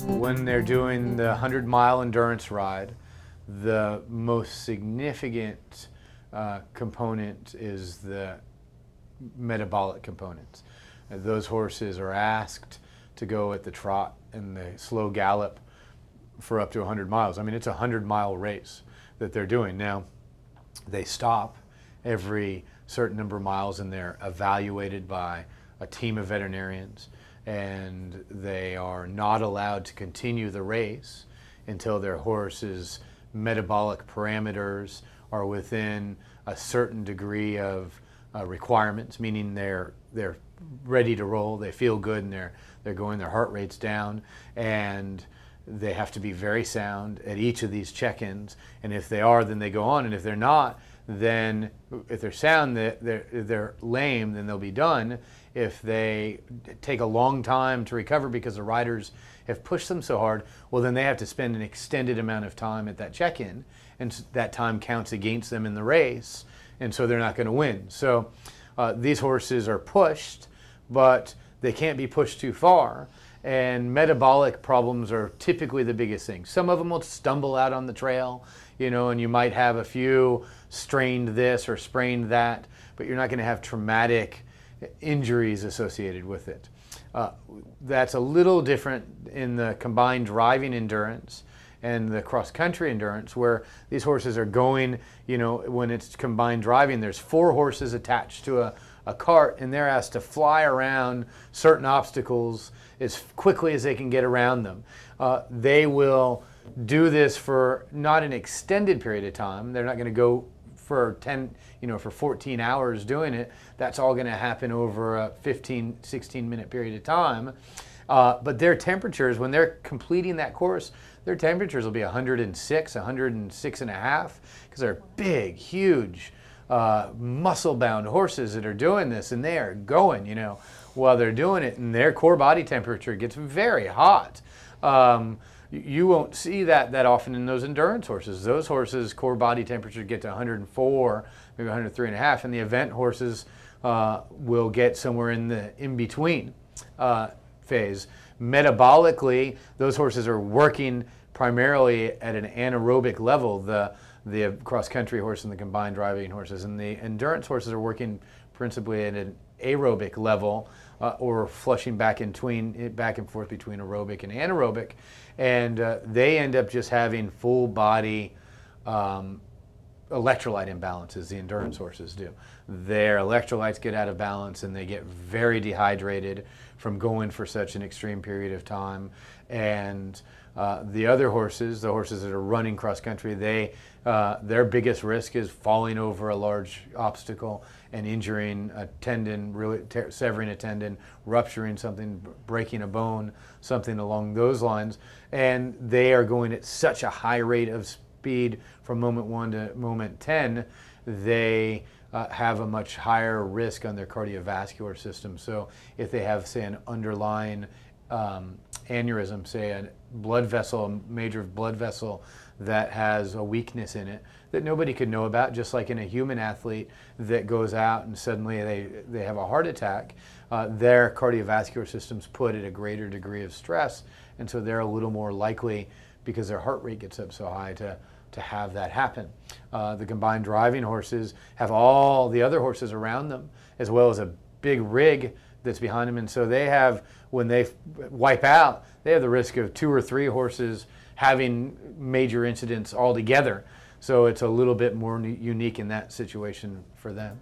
When they're doing the 100-mile endurance ride, the most significant component is the metabolic components. Those horses are asked to go at the trot and the slow gallop for up to 100 miles. I mean, it's a 100-mile race that they're doing. Now, they stop every certain number of miles and they're evaluated by a team of veterinarians, and they are not allowed to continue the race until their horse's metabolic parameters are within a certain degree of requirements, meaning they're ready to roll, they feel good, and they're going, their heart rate's down, and they have to be very sound at each of these check-ins. And if they are, then they go on, and if they're not, then if they're sound, they're lame, then they'll be done. If they take a long time to recover because the riders have pushed them so hard, well, then they have to spend an extended amount of time at that check-in, and that time counts against them in the race, and so they're not going to win. So these horses are pushed, but they can't be pushed too far, and metabolic problems are typically the biggest thing. Some of them will stumble out on the trail, you know, and you might have a few strained this or sprained that, but you're not going to have traumatic injuries associated with it. That's a little different in the combined driving endurance and the cross-country endurance, where these horses are going, you know, when it's combined driving, there's 4 horses attached to a cart, and they're asked to fly around certain obstacles as quickly as they can get around them. They will do this for not an extended period of time. They're not going to go for 14 hours doing it. That's all going to happen over a 15, 16-minute period of time. But their temperatures, when they're completing that course, their temperatures will be 106, 106 and a half, because they're big, huge, muscle-bound horses that are doing this, and they are going, you know, while they're doing it, and their core body temperature gets very hot. You won't see that often in those endurance horses. Those horses' core body temperature get to 104, maybe 103 and a half, and the event horses will get somewhere in the in-between phase. Metabolically, those horses are working primarily at an anaerobic level, the cross-country horse and the combined driving horses, and the endurance horses are working principally at an aerobic level, or flushing back and forth between aerobic and anaerobic, and they end up just having full body electrolyte imbalances. The endurance horses do. Their electrolytes get out of balance, and they get very dehydrated from going for such an extreme period of time. And the other horses, the horses that are running cross country, their biggest risk is falling over a large obstacle and injuring a tendon, really severing a tendon, rupturing something, breaking a bone, something along those lines. And they are going at such a high rate of speed from moment 1 to moment 10, they have a much higher risk on their cardiovascular system. So if they have, say, an underlying aneurysm, say a blood vessel, a major blood vessel that has a weakness in it that nobody could know about, just like in a human athlete that goes out and suddenly they have a heart attack, their cardiovascular system's put at a greater degree of stress, and so they're a little more likely, because their heart rate gets up so high, to have that happen. The combined driving horses have all the other horses around them, as well as a big rig that's behind them, and so they have, when they wipe out, they have the risk of 2 or 3 horses having major incidents altogether. So it's a little bit more unique in that situation for them.